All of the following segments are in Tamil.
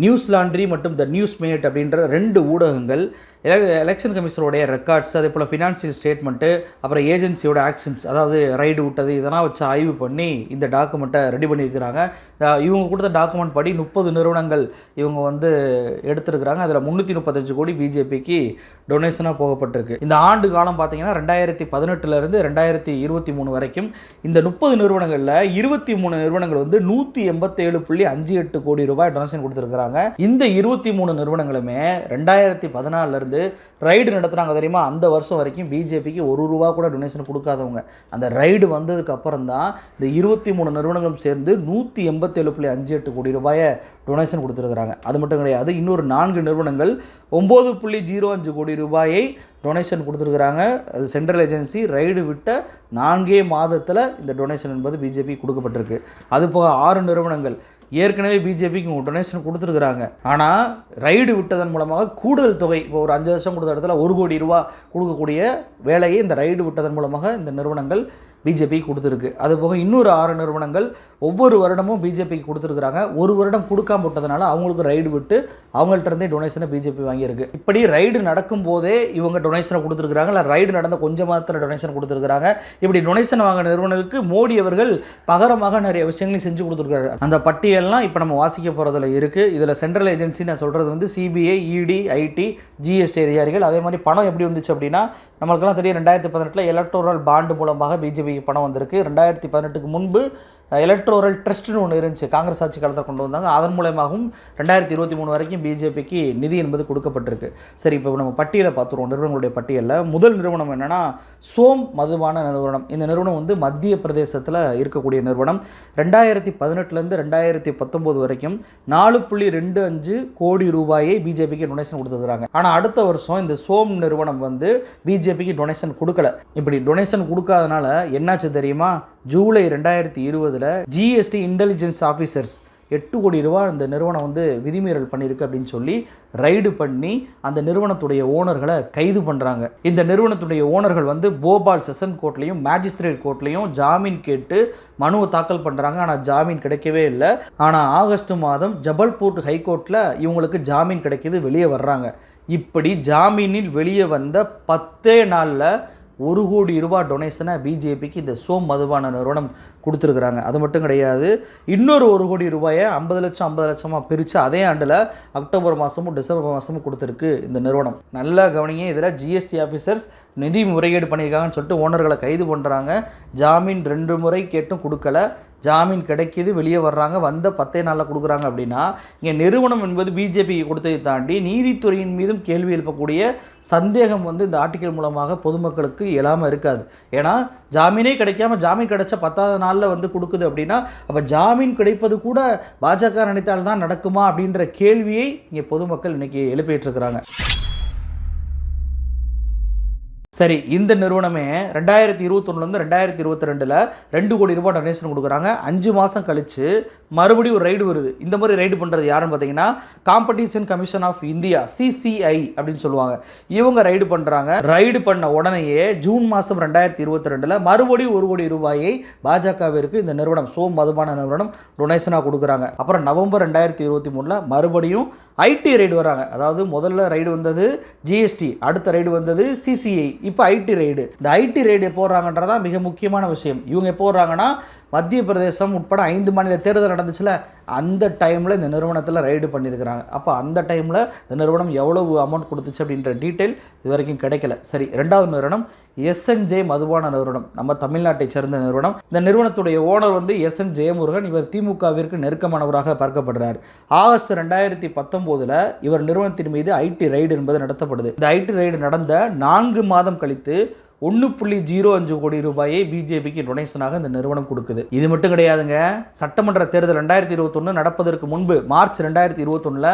நியூஸ் லாண்ட்ரி மற்றும் த நியூஸ் மினிட் அப்படின்ற 2 ஊடகங்கள் எலெக்ஷன் கமிஷனோடைய ரெக்கார்ட்ஸ், அதே போல் ஃபினான்ஷியல் ஸ்டேட்மெண்ட்டு, அப்புறம் ஏஜென்சியோட ஆக்ஷன்ஸ், அதாவது ரைடு விட்டது இதெல்லாம் வச்சு ஆய்வு பண்ணி இந்த டாக்குமெண்ட்டை ரெடி பண்ணியிருக்கிறாங்க. இவங்க கொடுத்த டாக்குமெண்ட் படி 30 நிறுவனங்கள் இவங்க எடுத்துருக்கிறாங்க. அதில் 335 கோடி பிஜேபிக்கு டொனேஷனாக போகப்பட்டிருக்கு. இந்த ஆண்டு காலம் பார்த்தீங்கன்னா 2018 2023 வரைக்கும் இந்த 30 நிறுவனங்களில் 23 நிறுவனங்கள் 187.58 கோடி ரூபாய் டொனேஷன் கொடுத்துருக்காங்க. இந்த 23 நிறுவனங்களுமே 2014 ரைடு நடத்துறாங்க தெரியுமா, அந்த வருஷம் வரைக்கும் பிஜேபிக்கு ₹1 கூட டொனேஷன் கொடுக்காதவங்க. அந்த ரைடு வந்ததுக்கு அப்புறம் தான் இந்த 23 நிறுவனங்களும் சேர்ந்து 187.58 கோடி ரூபாயை டொனேஷன் கொடுத்துருக்காங்க. அது மட்டும் கிடையாது, இன்னொரு 4 நிறுவனங்கள் 9.05 கோடி ரூபாயை டொனேஷன் கொடுத்துருக்குறாங்க. அது சென்ட்ரல் ஏஜென்சி ரைடு விட்ட 4 மாதத்தில் இந்த டொனேஷன் என்பது பிஜேபி கொடுக்கப்பட்டிருக்கு. அதுபோக 6 நிறுவனங்கள் ஏற்கனவே பிஜேபிக்கு டொனேஷன் கொடுத்துருக்குறாங்க. ஆனால் ரைடு விட்டதன் மூலமாக கூடுதல் தொகை, இப்போ ஒரு 5 வருஷம் கொடுத்த இடத்துல 1 கோடி ரூபா கொடுக்கக்கூடிய வேலையை இந்த ரைடு விட்டதன் மூலமாக இந்த நிறுவனங்கள் பிஜேபி கொடுத்துருக்கு. அதுபோக இன்னொரு 6 நிறுவனங்கள் ஒவ்வொரு வருடமும் பிஜேபிக்கு கொடுத்துருக்குறாங்க. ஒரு வருடம் கொடுக்காம விட்டதுனால அவங்களுக்கு ரைடு விட்டு அவங்கள்ட்ட இருந்தே டொனேஷனை பிஜேபி வாங்கியிருக்கு. இப்படி ரைடு நடக்கும் போதே இவங்க டொனேஷனை கொடுத்துருக்குறாங்க, இல்லை ரைடு நடந்த கொஞ்சம் மாதத்தில் டொனேஷன் கொடுத்துருக்குறாங்க. இப்படி டொனேஷன் வாங்க நிறுவனங்களுக்கு மோடி அவர்கள் பகரமாக நிறைய விஷயங்களையும் செஞ்சு கொடுத்துருக்காரு. அந்த பட்டியல்லாம் இப்போ நம்ம வாசிக்க போகிறதுல இருக்குது. இதில் சென்ட்ரல் ஏஜென்சி நான் சொல்கிறது சிபிஐ, இடி, ஐடி, ஜிஎஸ்டி அதிகாரிகள். அதே மாதிரி பணம் எப்படி வந்துச்சு அப்படின்னா, நம்மளுக்கெல்லாம் தெரியும் 2018 எலக்டோரல் பாண்டு மூலமாக பிஜேபிக்கு பணம் வந்திருக்கு. 2018க்கு முன்பு எலக்ட்ரோரல் ட்ரஸ்ட்னு ஒன்று இருந்துச்சு, காங்கிரஸ் ஆட்சி காலத்தில் கொண்டு வந்தாங்க. அதன் மூலமாகவும் 2023 வரைக்கும் பிஜேபிக்கு நிதி என்பது கொடுக்கப்பட்டிருக்கு. சரி, இப்போ நம்ம பட்டியலை பார்த்துருவோம். நிறுவனங்களுடைய பட்டியலில் முதல் நிறுவனம் என்னென்னா சோம் மதுபான நிறுவனம். இந்த நிறுவனம் மத்திய பிரதேசத்தில் இருக்கக்கூடிய நிறுவனம். 2018 2019 வரைக்கும் 4.25 கோடி ரூபாயை பிஜேபிக்கு டொனேஷன் கொடுத்துருக்காங்க. ஆனால் அடுத்த வருஷம் இந்த சோம் நிறுவனம் பிஜேபிக்கு டொனேஷன் கொடுக்கல. இப்படி டொனேஷன் கொடுக்காதனால என்னாச்சு தெரியுமா? ஜூலை 2020 ஜிஎஸ்டி இன்டெலிஜென்ஸ் ஆஃபீஸர்ஸ் 8 கோடி ரூபா இந்த நிறுவனம் விதிமீறல் பண்ணியிருக்கு அப்படின்னு சொல்லி ரைடு பண்ணி அந்த நிறுவனத்துடைய ஓனர்களை கைது பண்ணுறாங்க. இந்த நிறுவனத்துடைய ஓனர்கள் போபால் செஷன் கோர்ட்லையும் மேஜிஸ்ட்ரேட் கோர்ட்லையும் ஜாமீன் கேட்டு மனுவை தாக்கல் பண்ணுறாங்க. ஆனால் ஜாமீன் கிடைக்கவே இல்லை. ஆனால் ஆகஸ்ட் மாதம் ஜபல்பூர் ஹைகோர்ட்டில் இவங்களுக்கு ஜாமீன் கிடைக்கிது, வெளியே வர்றாங்க. இப்படி ஜாமீனில் வெளியே வந்த 10 நாளில் 1 கோடி ரூபாய் டொனேஷனை பிஜேபிக்கு இந்த சோம் மதுபான நிறுவனம் கொடுத்துருக்குறாங்க. அது மட்டும் கிடையாது, இன்னொரு 1 கோடி ரூபாயை 50 லட்சமாக பிரித்து அதே ஆண்டில் அக்டோபர் மாதமும் டிசம்பர் மாதமும் கொடுத்துருக்கு இந்த நிறுவனம். நல்லா கவனிங்க, இதில் ஜிஎஸ்டி ஆஃபீஸர்ஸ் நிதி முறைகேடு பண்ணியிருக்காங்கன்னு சொல்லிட்டு ஓனர்களை கைது பண்ணுறாங்க. ஜாமீன் 2 முறை கேட்டும் கொடுக்கல. ஜாமீன் கிடைக்கிது, வெளியே வர்றாங்க, வந்த 10 நாளில் கொடுக்குறாங்க. அப்படின்னா இங்கே நிறுவனம் என்பது பிஜேபிக்கு கொடுத்ததை தாண்டி நீதித்துறையின் மீதும் கேள்வி எழுப்பக்கூடிய சந்தேகம் இந்த ஆர்டிக்கல் மூலமாக பொதுமக்களுக்கு எழாமல் இருக்காது. ஏன்னா ஜாமீனே கிடைக்காம ஜாமீன் கிடைச்ச 10வது நாளில் கொடுக்குது அப்படின்னா, அப்போ ஜாமீன் கிடைப்பது கூட பாஜக நினைத்தால் தான் நடக்குமா அப்படின்ற கேள்வியை இங்கே பொதுமக்கள் இன்னைக்கு எழுப்பிட்டு இருக்கிறாங்க. சரி, இந்த நிறுவனமே 2021 2022 2 கோடி ரூபாய் டொனேஷன் கொடுக்குறாங்க. 5 மாதம் கழித்து மறுபடியும் ஒரு ரைடு வருது. இந்த மாதிரி ரைடு பண்ணுறது யாருன்னு பார்த்தீங்கன்னா competition commission of India, CCI அப்படின்னு சொல்லுவாங்க. இவங்க ரைடு பண்ணுறாங்க. ரைடு பண்ண உடனேயே ஜூன் மாதம் 2022 மறுபடியும் 1 கோடி ரூபாயை பாஜகவிற்கு இந்த நிறுவனம் சோம் மதுபான நிறுவனம் டொனேஷனாக கொடுக்குறாங்க. அப்புறம் நவம்பர் 2023 மறுபடியும் ஐடி ரைடு வராங்க. அதாவது முதல்ல ரைடு வந்தது ஜிஎஸ்டி, அடுத்த ரைடு வந்தது சிசிஐ, இப்போ ஐடி ரைடு. இந்த ஐடி ரைடு போடுறாங்கன்றதான் மிக முக்கியமான விஷயம். இவங்க எப்போ போடுறாங்கன்னா மத்திய பிரதேசம் உட்பட 5 மாநில தேர்தல் நடந்துச்சுல, அந்த டைமில் இந்த நிறுவனத்தில் ரைடு பண்ணியிருக்கிறாங்க. அப்போ அந்த டைமில் இந்த நிறுவனம் எவ்வளவு அமௌண்ட் கொடுத்துச்சு அப்படின்ற டீட்டெயில் இது வரைக்கும் கிடைக்கல. சரி, 2வது நிறுவனம் எஸ்என்ஜே மதுபான நிறுவனம், நம்ம தமிழ்நாட்டை சேர்ந்த நிறுவனம். இந்த நிறுவனத்துடைய ஓனர் எஸ்என் ஜெயமுருகன். இவர் திமுகவிற்கு நெருக்கமானவராக பார்க்கப்படுறார். ஆகஸ்ட் 2019 இவர் நிறுவனத்தின் மீது ஐடி ரைடு என்பது நடத்தப்படுது. இந்த ஐடி ரைடு நடந்த 4 மாதம் கழித்து 1.05 கோடி ரூபாயை பிஜேபிக்கு டொனேஷனாக இந்த நிறுவனம் கொடுக்குது. இது மட்டும் கிடையாதுங்க, சட்டமன்ற தேர்தல் 2021 நடப்பதற்கு முன்பு மார்ச் 2021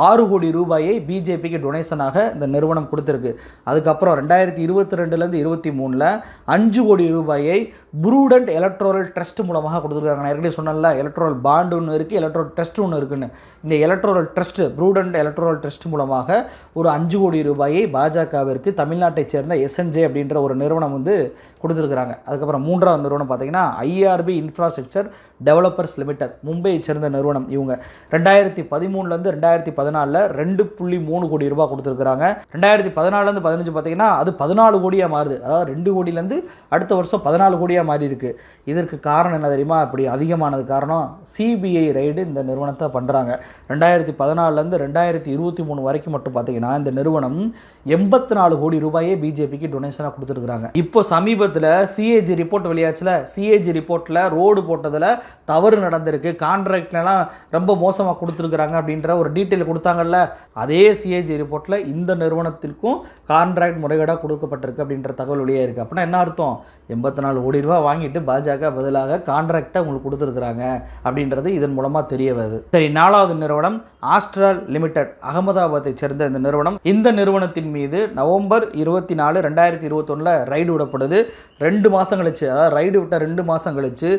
6 கோடி ரூபாயை பிஜேபிக்கு டொனேஷனாக இந்த நிறுவனம் கொடுத்துருக்கு. அதுக்கப்புறம் 2022 23 5 கோடி ரூபாயை ப்ரூடண்ட் எலக்ட்ரோரல் ட்ரஸ்ட் மூலமாக கொடுத்துருக்காங்க. நான் ஏற்கனவே சொன்னல, எலக்ட்ரோரல் பாண்டு ஒன்று இருக்குது, எலக்ட்ரோரல் ட்ரஸ்ட் ஒன்று இருக்குன்னு. இந்த electoral trust, prudent electoral trust மூலமாக ஒரு 5 கோடி ரூபாயை பாஜகவிற்கு தமிழ்நாட்டை சேர்ந்த எஸ்என்ஜே அப்படின்ற ஒரு நிறுவனம் வந்து கொடுத்துருக்குறாங்க. அதுக்கப்புறம் மூன்றாவது நிறுவனம் பார்த்தீங்கன்னா ஐஆர்பி இன்ஃப்ராஸ்ட்ரக்சர் டெவலப்பர்ஸ் லிமிடெட், மும்பையை சேர்ந்த நிறுவனம். இவங்க 2013 2014 2.3 கோடி ரூபாய் கொடுத்துருக்குறாங்க. 2014 15 பார்த்தீங்கன்னா அது 14 கோடியாக மாறுது. அதாவது 2 கோடியிலேருந்து அடுத்த வருஷம் 14 கோடியாக மாறி இருக்கு. இதற்கு காரணம் என்ன தெரியுமா? இப்படி அதிகமானது காரணம் சிபிஐ ரைடு இந்த நிறுவனத்தை பண்ணுறாங்க. 2014 2023 வரைக்கும் மட்டும் பார்த்தீங்கன்னா இந்த நிறுவனம் 84 கோடி ரூபாயே பிஜேபிக்கு டொனேஷனாக கொடுத்துருக்குறாங்க. இப்போ சமீபத்தில் சிஏஜி ரிப்போர்ட் வெளியாச்சுல, சிஏஜி ரிப்போர்ட்டில் ரோடு போட்டதில் தவறு நடந்திருக்கு, கான்ட்ராக்ட்லாம் ரொம்ப மோசமாக கொடுத்துருக்குறாங்க அப்படின்ற ஒரு டீட்டெயில் கொடுத்தாங்கல்ல, அதே சிஏஜி ரிப்போர்ட்டில் இந்த நிறுவனத்திற்கும் கான்ட்ராக்ட் முறைகேடாக கொடுக்கப்பட்டிருக்கு அப்படின்ற தகவல் வெளியே இருக்குது. அப்படின்னா என்ன அர்த்தம்? 84 கோடி ரூபா வாங்கிட்டு பாஜக பதிலாக கான்ட்ராக்டை உங்களுக்கு கொடுத்துருக்குறாங்க அப்படின்றது இதன் மூலமாக தெரிய வருது. சரி, 4வது நிறுவனம் ஆஸ்ட்ரால் லிமிடெட், அகமதாபாத்தை சேர்ந்த இந்த நிறுவனம். இந்த நிறுவனத்தின் மீது நவம்பர் 24 2021 ரைடு விடப்படுது. 2 மாதம் கழிச்சு, அதாவது ரைடு விட்ட 2 மாதம் கழிச்சு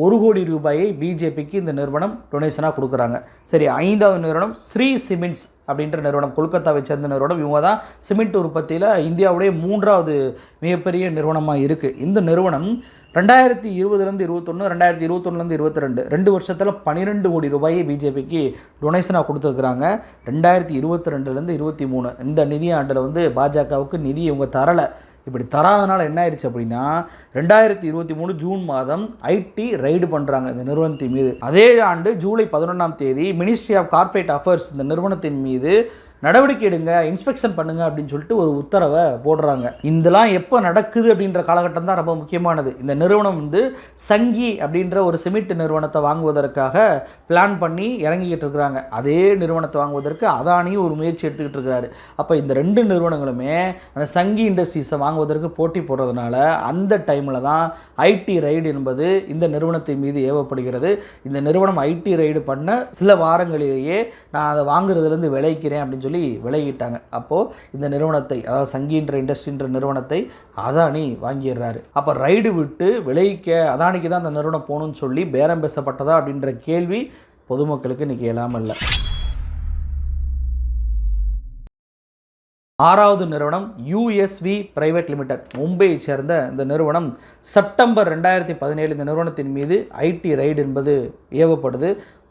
1 கோடி ரூபாயை பிஜேபிக்கு இந்த நிறுவனம் டொனேஷனாக கொடுக்குறாங்க. சரி, 5வது நிறுவனம் ஸ்ரீ சிமெண்ட்ஸ் அப்படின்ற நிறுவனம், கொல்கத்தாவை சேர்ந்த நிறுவனம். இவங்க தான் சிமெண்ட் உற்பத்தியில் இந்தியாவுடைய 3வது மிகப்பெரிய நிறுவனமாக இருக்குது. இந்த நிறுவனம் 2020 21 2021 22 2 வருஷத்தில் 12 கோடி ரூபாயை பிஜேபிக்கு டொனேஷனாக கொடுத்துருக்குறாங்க. 2022 23 இந்த நிதியாண்டில் வந்து பாஜகவுக்கு நிதி இவங்க தரலை. இப்படி தராதனால என்ன ஆயிடுச்சு அப்படின்னா 2023 ஜூன் மாதம் ஐடி ரைடு பண்ணுறாங்க இந்த நிறுவனத்தின் மீது. அதே ஆண்டு ஜூலை 11 மினிஸ்ட்ரி ஆஃப் கார்ப்பரேட் அஃபேர்ஸ் இந்த நிறுவனத்தின் மீது நடவடிக்கை எடுங்க, இன்ஸ்பெக்ஷன் பண்ணுங்க அப்படின்னு சொல்லிட்டு ஒரு உத்தரவை போடுறாங்க. இதெல்லாம் எப்போ நடக்குது அப்படின்ற காலகட்டம் தான் ரொம்ப முக்கியமானது. இந்த நிறுவனம் வந்து சங்கி அப்படின்ற ஒரு சிமெண்ட் நிறுவனத்தை வாங்குவதற்காக பிளான் பண்ணி இறங்கிக்கிட்டு இருக்கிறாங்க. அதே நிறுவனத்தை வாங்குவதற்கு அதானியும் ஒரு முயற்சி எடுத்துக்கிட்டு இருக்கிறாரு. அப்போ இந்த 2 நிறுவனங்களுமே அந்த சங்கி இண்டஸ்ட்ரீஸை வாங்குவதற்கு போட்டி போடுறதுனால அந்த டைமில் தான் ஐடி ரைடு என்பது இந்த நிறுவனத்தின் மீது ஏவப்படுகிறது. இந்த நிறுவனம் ஐடி ரைடு பண்ண சில வாரங்களிலேயே நான் அதை வாங்குறதுலேருந்து விளைவிக்கிறேன் அப்படின்னு சொல்லி விலகிட்டாங்க. அப்போது இந்த நிறுவனத்தை, அதாவது சங்கின்ற இண்டஸ்ட்ரின்ற நிறுவனத்தை அதானி வாங்கிடுறாரு. அப்போ ரைடு விட்டு விளைவிக்க அதானிக்கு தான் அந்த நிறுவனம் போகணும்னு சொல்லி பேரம் பேசப்பட்டதா அப்படின்ற கேள்வி பொதுமக்களுக்கு இன்றைக்கி இல்லாமல் இல்லை. 6வது நிறுவனம் யூஎஸ்வி பிரைவேட் லிமிடெட், மும்பையை சேர்ந்த இந்த நிறுவனம். செப்டம்பர் 2017 இந்த நிறுவனத்தின் மீது ஐடி ரைடு என்பது ஏவப்படுது.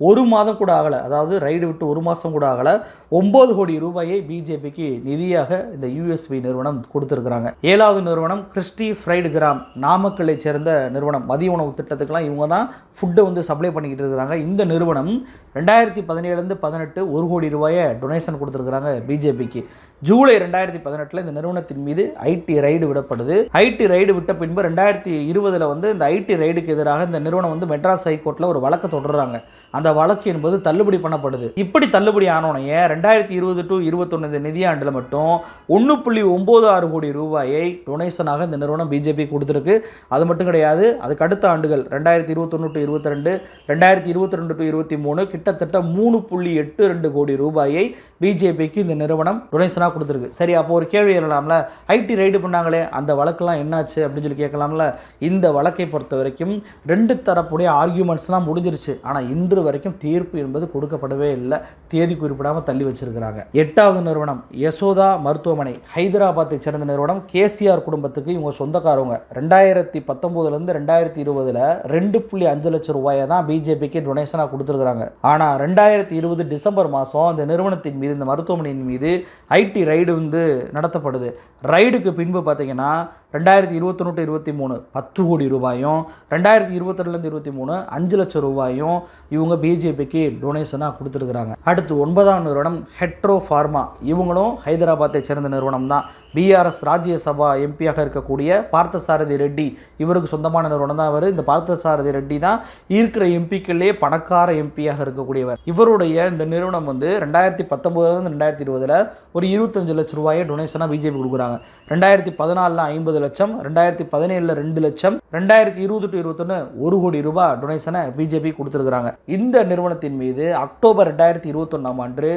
1 மாதம் கூட ஆகலை, அதாவது ரைடு விட்டு 1 மாதம் கூட ஆகலை, 9 கோடி ரூபாயை பிஜேபிக்கு நிதியாக இந்த யூஎஸ்வி நிறுவனம் கொடுத்துருக்குறாங்க. 7வது நிறுவனம் கிறிஸ்டி ஃப்ரைடு கிராம், நாமக்கல்லை சேர்ந்த நிறுவனம். மதிய உணவு திட்டத்துக்கெல்லாம் இவங்க தான் ஃபுட்டை வந்து சப்ளை பண்ணிக்கிட்டு இருக்கிறாங்க. இந்த நிறுவனம் 2017 18 1 கோடி ரூபாயை டொனேஷன் கொடுத்துருக்குறாங்க பிஜேபிக்கு. ஜூலை 2018 இந்த நிறுவனத்தின் மீது ஐடி ரைடு விடப்படுது. ஐடி ரைடு விட்ட பின்பு 2020 வந்து இந்த ஐடி ரைடுக்கு எதிராக இந்த நிறுவனம் வந்து மெட்ராஸ் ஹைகோர்ட்டில் ஒரு வழக்கை தொடர்றாங்க. அந்த வழக்கு என்பது தள்ளுபடி பண்ணப்படுது. இப்படி தள்ளுபடி ஆனோனைய 2020 to 21 இந்த நிதியாண்டில் மட்டும் 1.96 கோடி ரூபாயை டொனேஷனாக இந்த நிறுவனம் பிஜேபி கொடுத்துருக்கு. அது மட்டும் கிடையாது, அதுக்கு அடுத்த ஆண்டுகள் 2021 to 22 2022 to 23 கிட்டத்தட்ட 3.82 கோடி ரூபாயை பிஜேபிக்கு இந்த நிறுவனம் டொனேஷனாக கொடுத்துருக்கு. சரி, அப்போ ஒரு கேள்வி எழலாம்ல, ஐடி ரைடு பண்ணாங்களே அந்த வழக்கெல்லாம் என்னாச்சு அப்படின்னு சொல்லி கேட்கலாம்ல. இந்த வழக்கை பொறுத்த வரைக்கும் 2 தரப்புடைய ஆர்கியூமெண்ட்ஸ்லாம் முடிஞ்சிருச்சு. ஆனால் இன்று வரைக்கும் தீர்ப்பு என்பது கொடுக்கப்படவே இல்லை, தேதி குறிப்பிடாமல் தள்ளி வச்சிருக்கிறாங்க. 8வது நிறுவனம் யசோதா மருத்துவமனை, ஹைதராபாத்தை சேர்ந்த நிறுவனம். கேசிஆர் குடும்பத்துக்கு இவங்க சொந்தக்காரவங்க. 2019 2020 2.5 லட்சம் ரூபாயை தான் பிஜேபிக்கு டொனேஷனாக கொடுத்துருக்காங்க. ஆனால் 2020 டிசம்பர் மாதம் இந்த நிறுவனத்தின் மீது, இந்த மருத்துவமனையின் மீது ஐடி ரைடு வந்து நடத்தப்படுது. ரைடுக்கு பின்பு பார்த்தீங்கன்னா 2021 23 10 கோடி ரூபாயும், 2022 23 5 லட்சம் ரூபாயும் இவங்க பிஜேபிக்கு டொனேஷனாக கொடுத்துருக்குறாங்க. அடுத்து 9வது நிறுவனம் ஹெட்ரோ ஃபார்மா, இவங்களும் ஹைதராபாத்தை சேர்ந்த நிறுவனம் தான். பிஆர்எஸ் ராஜ்யசபா எம்பியாக இருக்கக்கூடிய பார்த்தசாரதி ரெட்டி, இவருக்கு சொந்தமான நிறுவனம் தான். இந்த பார்த்தசாரதி ரெட்டி தான் இருக்கிற எம்பிக்களே பணக்கார எம்பியாக இருக்கக்கூடியவர். இவருடைய இந்த நிறுவனம் வந்து 2019 2020 ஒரு 25 லட்சம் ரூபாயை டொனேஷனாக பிஜேபி கொடுக்குறாங்க. 2014 50 லட்சம், 2017 2 லட்சம், 2020 to 21 1 கோடி ரூபாய் டொனேஷனை பிஜேபி கொடுத்துருக்குறாங்க. இந்த நிறுவனத்தின் மீது அக்டோபர் 2021 அன்று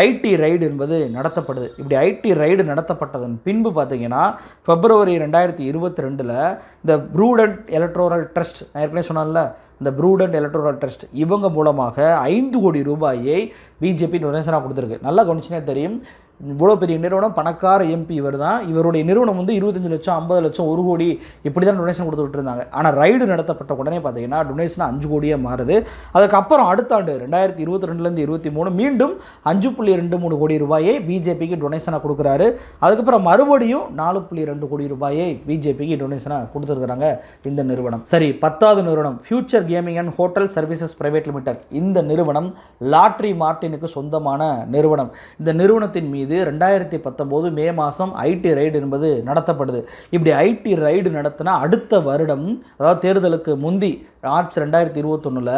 ஐடி ரைடு என்பது நடத்தப்படுது. இப்படி ஐடி ரைடு நடத்தப்பட்டதன் பின்பு பார்த்தீங்கன்னா பிப்ரவரி 2022 இந்த ப்ரூடென்ட் எலக்ட்ரோரல் ட்ரஸ்ட், நான் ஏற்கனவே சொன்னால, இந்த ப்ரூடென்ட் எலக்ட்ரோரல் ட்ரஸ்ட் இவங்க மூலமாக 5 கோடி ரூபாயை பிஜேபி டொனேஷனாக கொடுத்துருக்கு. நல்லா கவனிச்சுனே தெரியும், இவ்வளோ பெரிய நிறுவனம், பணக்கார எம்பி இவர் தான். இவருடைய நிறுவனம் வந்து 25 லட்சம், 50 லட்சம், 1 கோடி இப்படி தான் டொனேஷன் கொடுத்துட்டு இருந்தாங்க. ஆனால் ரைடு நடத்தப்பட்ட உடனே பார்த்தீங்கன்னா டொனேஷன் 5 கோடியாக மாறுது. அதுக்கப்புறம் அடுத்த ஆண்டு 2022லேருந்து 23 மீண்டும் 5.23 கோடி ரூபாயை பிஜேபிக்கு டொனேஷனாக கொடுக்குறாரு. அதுக்கப்புறம் மறுபடியும் 4.2 கோடி ரூபாயை பிஜேபிக்கு டொனேஷனாக கொடுத்துருக்குறாங்க இந்த நிறுவனம். சரி, 10வது நிறுவனம் future gaming and hotel services private limited. இந்த நிறுவனம் லாட்ரி மார்ட்டினுக்கு சொந்தமான நிறுவனம். இந்த நிறுவனத்தின் மீது 2019 மே மாதம் ஐடி ரைடு என்பது நடத்தப்படுது. இப்படி ஐடி ரைடு நடத்தினா அடுத்த வருடம், அதாவது தேர்தலுக்கு முந்தி மார்ச் 2021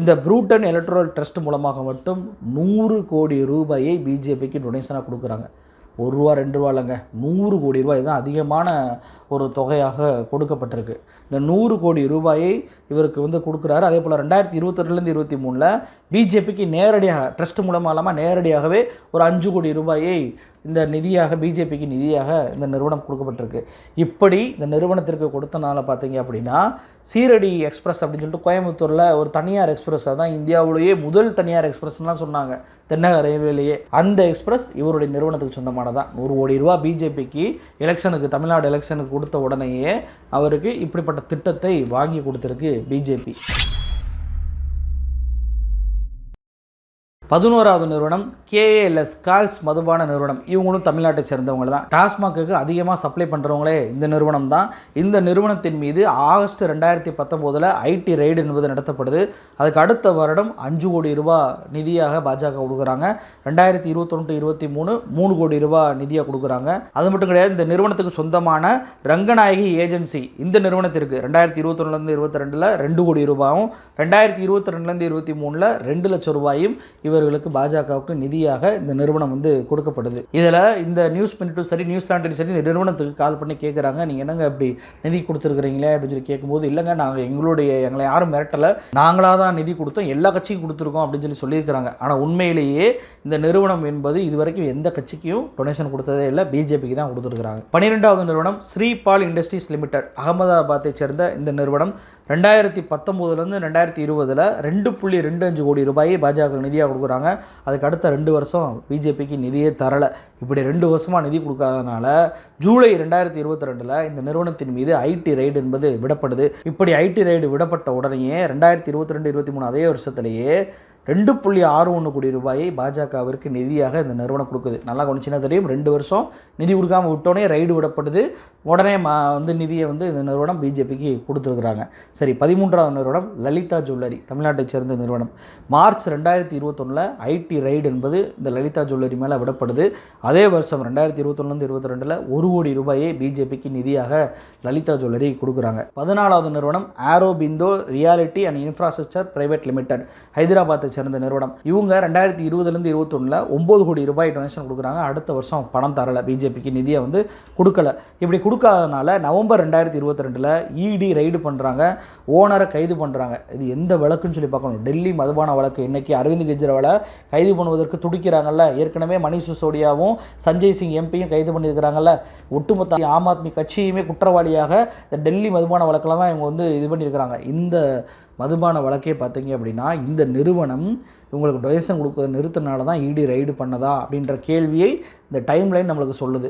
இந்த ப்ரூட்டன் எலக்ட்ரல் ட்ரஸ்ட் மூலமாக மட்டும் 100 கோடி ரூபாயை பிஜேபிக்கு டொனேஷனாக கொடுக்குறாங்க. 1 ரூபா 2 ரூபா இல்லைங்க, 100 கோடி ரூபாய். இதுதான் அதிகமான ஒரு தொகையாக கொடுக்கப்பட்டிருக்கு. இந்த 100 கோடி ரூபாயை இவருக்கு வந்து கொடுக்குறாரு. அதே போல் 2022லேருந்து 23 பிஜேபிக்கு நேரடியாக ட்ரஸ்ட் மூலமாக இல்லாமல் நேரடியாகவே ஒரு 5 கோடி ரூபாயை இந்த நிதியாக பிஜேபிக்கு நிதியாக இந்த நிறுவனம் கொடுக்கப்பட்டிருக்கு. இப்படி இந்த நிறுவனத்திற்கு கொடுத்தனால பார்த்தீங்க அப்படின்னா சீரடி எக்ஸ்பிரஸ் அப்படின்னு சொல்லிட்டு கோயம்புத்தூரில் ஒரு தனியார் எக்ஸ்பிரஸாக தான் இந்தியாவிலேயே முதல் தனியார் எக்ஸ்பிரஸ்லாம் சொன்னாங்க தென்னக ரயில்வேலேயே. அந்த எக்ஸ்பிரஸ் இவருடைய நிறுவனத்துக்கு சொந்தமானதான். 100 கோடி ரூபா பிஜேபிக்கு எலெக்ஷனுக்கு, தமிழ்நாடு எலெக்ஷனுக்கு கொடுத்த உடனேயே அவருக்கு இப்படிப்பட்ட திட்டத்தை வாங்கி கொடுத்துருக்கு பிஜேபி. 11வது நிறுவனம் கேஏஎல்எஸ் கால்ஸ் மதுபான நிறுவனம். இவங்களும் தமிழ்நாட்டை சேர்ந்தவங்க தான். டாஸ்மாக்கு அதிகமாக சப்ளை பண்ணுறவங்களே இந்த நிறுவனம் தான். இந்த நிறுவனத்தின் மீது ஆகஸ்ட் 2019 ஐடி ரைடு என்பது நடத்தப்படுது. அதுக்கு அடுத்த வருடம் 5 கோடி ரூபாய் நிதியாக பாஜக கொடுக்குறாங்க. 2021-23 3 கோடி ரூபாய் நிதியாக கொடுக்குறாங்க. அது மட்டும் கிடையாது, இந்த நிறுவனத்துக்கு சொந்தமான ரங்கநாயகி ஏஜென்சி இந்த நிறுவனத்திற்கு 2021லேருந்து 22 2 கோடி ரூபாயும், 2022லேருந்து 23 2 லட்சம் ரூபாயும் இவர்களுக்கு பாஜகவுக்கு நிதியாக இந்த நிறுவனம் வந்து கொடுக்கப்படுது. இதில் இந்த நியூஸ் பண்ணிட்டும் சரி, நியூஸ்லாண்டிலும் சரி, இந்த நிறுவனத்துக்கு கால் பண்ணி கேட்குறாங்க, நீங்கள் என்னங்க இப்படி நிதி கொடுத்துருக்குறீங்களே அப்படின்னு சொல்லி கேட்கும்போது, இல்லைங்க நாங்கள் எங்களை யாரும் மிரட்டலை, நாங்களாக தான் நிதி கொடுத்தோம், எல்லா கட்சிக்கும் கொடுத்துருக்கோம் அப்படின்னு சொல்லியிருக்கிறாங்க. ஆனால் உண்மையிலேயே இந்த நிறுவனம் என்பது இதுவரைக்கும் எந்த கட்சிக்கும் டொனேஷன் கொடுத்ததே இல்லை, பிஜேபிக்கு தான் கொடுத்துருக்குறாங்க. 12வது நிறுவனம் ஸ்ரீபால் இண்டஸ்ட்ரீஸ் லிமிடெட், அகமதாபாத்தை சேர்ந்த இந்த நிறுவனம் 2019லேருந்து 2020 2.25 கோடி ரூபாயை பாஜக நிதியாக கொடுக்குறாங்க. அதுக்கு அடுத்த 2 வருஷம் பிஜேபிக்கு நிதியே தரலை. இப்படி 2 வருஷமாக நிதி கொடுக்காதனால ஜூலை 2022 இந்த நிறுவனத்தின் மீது ஐடி ரைடு என்பது விடப்படுது. இப்படி ஐடி ரைடு விடப்பட்ட உடனேயே 2022-23 அதே வருஷத்திலேயே 2.61 கோடி ரூபாயை பாஜகவிற்கு நிதியாக இந்த நிறுவனம் கொடுக்குது. நல்லா கவனிச்சுன்னா தெரியும், 2 வருஷம் நிதி கொடுக்காமல் விட்டோடனே ரைடு விடப்படுது. உடனே வந்து நிதியை வந்து இந்த நிறுவனம் பிஜேபிக்கு கொடுத்துருக்குறாங்க. சரி, 13வது நிறுவனம் லலிதா ஜுவல்லரி, தமிழ்நாட்டை சேர்ந்த நிறுவனம். மார்ச் 2021 ஐடி ரைடு என்பது இந்த லலிதா ஜுவல்லரி மேலே விடப்படுது. அதே வருஷம் 2021லேருந்து 22 1 கோடி ரூபாயை பிஜேபிக்கு நிதியாக லலிதா ஜுவல்லரி கொடுக்குறாங்க. 14வது நிறுவனம் Aurobindo reality and infrastructure private limited, ஹைதராபாத்தை சேர்ந்த நிறுவனம். இவங்க 2020லேருந்து 21 9 கோடி ரூபாய் டொனேஷன் கொடுக்குறாங்க. அடுத்த வருஷம் பணம் தரலை, பிஜேபிக்கு நிதியை வந்து கொடுக்கல. இப்படி கொடுக்காதனால நவம்பர் 2022 இடி ரைடு பண்ணுறாங்க, ஓனரை கைது பண்ணுறாங்க. இது எந்த வழக்குன்னு சொல்லி பார்க்கணும். டெல்லி மதுபான வழக்கு. இன்னைக்கு அரவிந்த் கெஜ்ரிவாலை கைது பண்ணுவதற்கு துடிக்கிறாங்கல்ல. ஏற்கனவே மணிஷ் சிசோடியாவும் சஞ்சய் சிங் எம்பியும் கைது பண்ணியிருக்கிறாங்கல்ல. ஒட்டுமொத்த ஆம் ஆத்மி கட்சியுமே குற்றவாளியாக இந்த டெல்லி மதுபான வழக்கில் தான் இவங்க வந்து இது பண்ணியிருக்கிறாங்க. இந்த மதுபான வழக்கே பார்த்தீங்க அப்படின்னா இந்த நிறுவனம் இவங்களுக்கு டொனேஷன் கொடுக்க நிறுத்தினால தான் இடி ரைடு பண்ணதா அப்படின்ற கேள்வியை இந்த டைம்லைன் நம்மளுக்கு சொல்லுது.